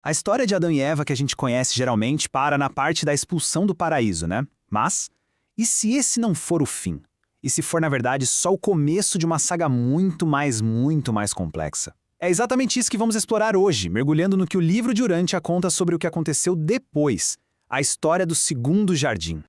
A história de Adão e Eva que a gente conhece geralmente para na parte da expulsão do paraíso, né? Mas, e se esse não for o fim? E se for, na verdade, só o começo de uma saga muito mais complexa? É exatamente isso que vamos explorar hoje, mergulhando no que o livro de Urântia conta sobre o que aconteceu depois, a história do segundo jardim.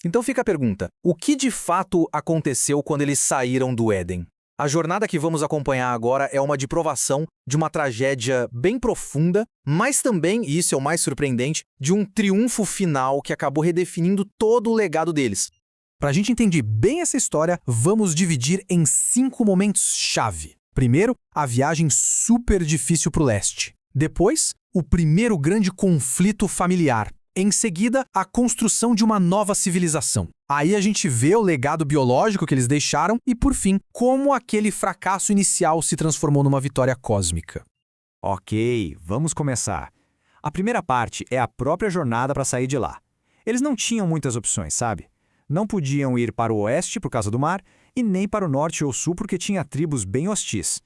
Então fica a pergunta, o que de fato aconteceu quando eles saíram do Éden? A jornada que vamos acompanhar agora é uma de provação de uma tragédia bem profunda, mas também, e isso é o mais surpreendente, de um triunfo final que acabou redefinindo todo o legado deles. Para a gente entender bem essa história, vamos dividir em 5 momentos-chave. Primeiro, a viagem super difícil para o leste. Depois, o primeiro grande conflito familiar. Em seguida, a construção de uma nova civilização. Aí a gente vê o legado biológico que eles deixaram e, por fim, como aquele fracasso inicial se transformou numa vitória cósmica. Ok, vamos começar. A primeira parte é a própria jornada para sair de lá. Eles não tinham muitas opções, sabe? Não podiam ir para o oeste por causa do mar e nem para o norte ou sul porque tinha tribos bem hostis.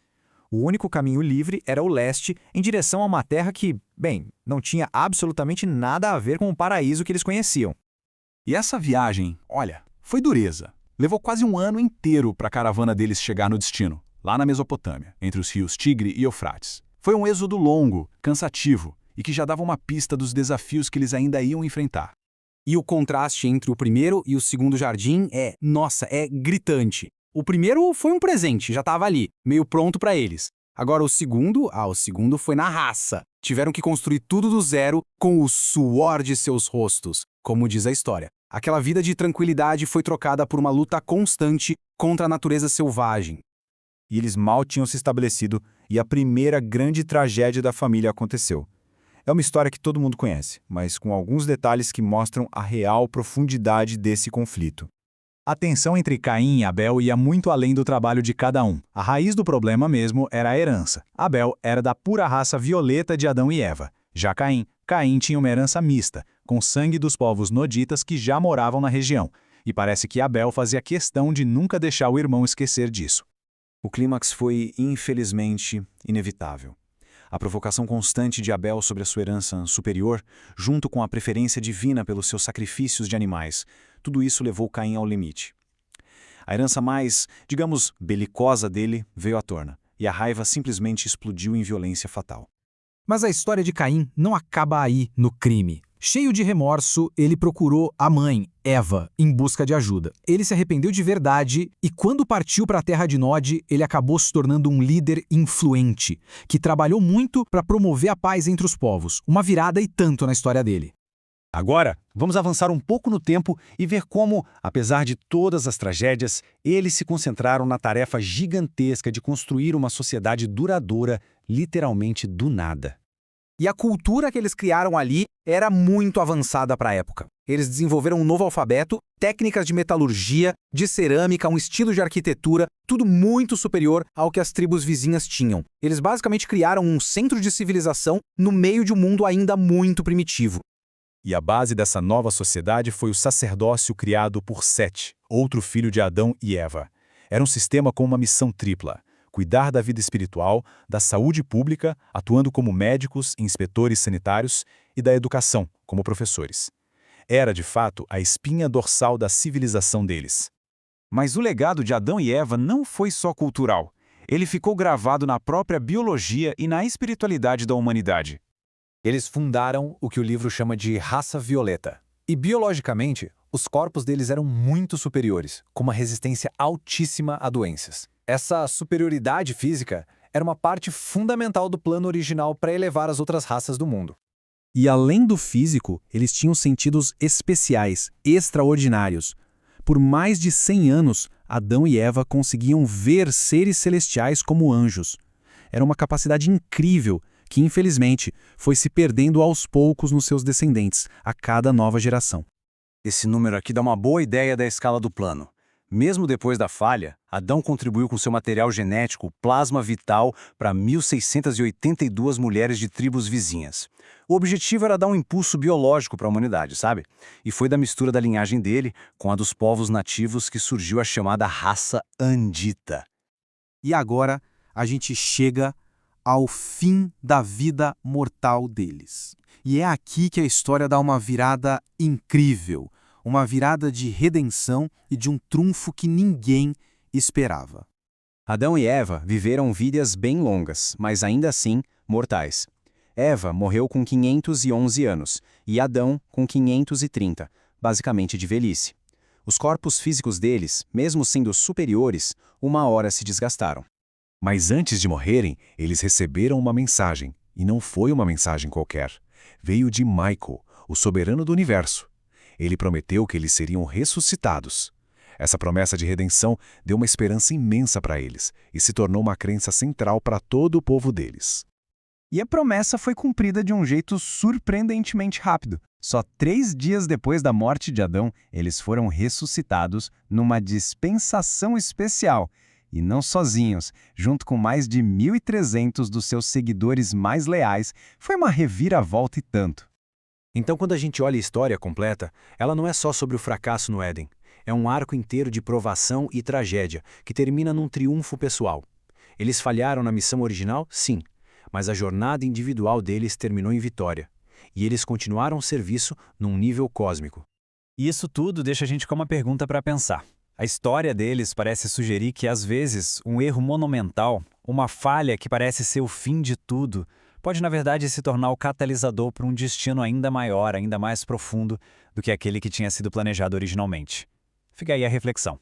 O único caminho livre era o leste, em direção a uma terra que, bem, não tinha absolutamente nada a ver com o paraíso que eles conheciam. E essa viagem, olha, foi dureza. Levou quase um ano inteiro para a caravana deles chegar no destino, lá na Mesopotâmia, entre os rios Tigre e Eufrates. Foi um êxodo longo, cansativo, e que já dava uma pista dos desafios que eles ainda iam enfrentar. E o contraste entre o primeiro e o segundo jardim é gritante. O primeiro foi um presente, já estava ali, meio pronto para eles. Agora o segundo foi na raça. Tiveram que construir tudo do zero com o suor de seus rostos, como diz a história. Aquela vida de tranquilidade foi trocada por uma luta constante contra a natureza selvagem. E eles mal tinham se estabelecido e a primeira grande tragédia da família aconteceu. É uma história que todo mundo conhece, mas com alguns detalhes que mostram a real profundidade desse conflito. A tensão entre Caim e Abel ia muito além do trabalho de cada um. A raiz do problema mesmo era a herança. Abel era da pura raça violeta de Adão e Eva. Já Caim tinha uma herança mista, com sangue dos povos noditas que já moravam na região. E parece que Abel fazia questão de nunca deixar o irmão esquecer disso. O clímax foi, infelizmente, inevitável. A provocação constante de Abel sobre a sua herança superior, junto com a preferência divina pelos seus sacrifícios de animais, tudo isso levou Caim ao limite. A herança mais, digamos, belicosa dele veio à tona, e a raiva simplesmente explodiu em violência fatal. Mas a história de Caim não acaba aí no crime. Cheio de remorso, ele procurou a mãe, Eva, em busca de ajuda. Ele se arrependeu de verdade e quando partiu para a terra de Nod, ele acabou se tornando um líder influente, que trabalhou muito para promover a paz entre os povos. Uma virada e tanto na história dele. Agora, vamos avançar um pouco no tempo e ver como, apesar de todas as tragédias, eles se concentraram na tarefa gigantesca de construir uma sociedade duradoura, literalmente do nada. E a cultura que eles criaram ali era muito avançada para a época. Eles desenvolveram um novo alfabeto, técnicas de metalurgia, de cerâmica, um estilo de arquitetura, tudo muito superior ao que as tribos vizinhas tinham. Eles basicamente criaram um centro de civilização no meio de um mundo ainda muito primitivo. E a base dessa nova sociedade foi o sacerdócio criado por Sete, outro filho de Adão e Eva. Era um sistema com uma missão tripla: cuidar da vida espiritual, da saúde pública, atuando como médicos, inspetores sanitários, e da educação, como professores. Era, de fato, a espinha dorsal da civilização deles. Mas o legado de Adão e Eva não foi só cultural. Ele ficou gravado na própria biologia e na espiritualidade da humanidade. Eles fundaram o que o livro chama de raça violeta. E biologicamente, os corpos deles eram muito superiores, com uma resistência altíssima a doenças. Essa superioridade física era uma parte fundamental do plano original para elevar as outras raças do mundo. E além do físico, eles tinham sentidos especiais, extraordinários. Por mais de 100 anos, Adão e Eva conseguiam ver seres celestiais como anjos. Era uma capacidade incrível que, infelizmente, foi se perdendo aos poucos nos seus descendentes, a cada nova geração. Esse número aqui dá uma boa ideia da escala do plano. Mesmo depois da falha, Adão contribuiu com seu material genético, plasma vital, para 1.682 mulheres de tribos vizinhas. O objetivo era dar um impulso biológico para a humanidade, sabe? E foi da mistura da linhagem dele com a dos povos nativos que surgiu a chamada raça andita. E agora, a gente chega ao fim da vida mortal deles. E é aqui que a história dá uma virada incrível, uma virada de redenção e de um trunfo que ninguém esperava. Adão e Eva viveram vidas bem longas, mas ainda assim mortais. Eva morreu com 511 anos e Adão com 530, basicamente de velhice. Os corpos físicos deles, mesmo sendo superiores, uma hora se desgastaram. Mas antes de morrerem, eles receberam uma mensagem, e não foi uma mensagem qualquer. Veio de Michael, o soberano do universo. Ele prometeu que eles seriam ressuscitados. Essa promessa de redenção deu uma esperança imensa para eles e se tornou uma crença central para todo o povo deles. E a promessa foi cumprida de um jeito surpreendentemente rápido. Só 3 dias depois da morte de Adão, eles foram ressuscitados numa dispensação especial. E não sozinhos, junto com mais de 1.300 dos seus seguidores mais leais, foi uma reviravolta e tanto. Então, quando a gente olha a história completa, ela não é só sobre o fracasso no Éden. É um arco inteiro de provação e tragédia, que termina num triunfo pessoal. Eles falharam na missão original? Sim. Mas a jornada individual deles terminou em vitória. E eles continuaram o serviço num nível cósmico. E isso tudo deixa a gente com uma pergunta para pensar. A história deles parece sugerir que, às vezes, um erro monumental, uma falha que parece ser o fim de tudo, pode, na verdade, se tornar o catalisador para um destino ainda maior, ainda mais profundo do que aquele que tinha sido planejado originalmente. Fica aí a reflexão.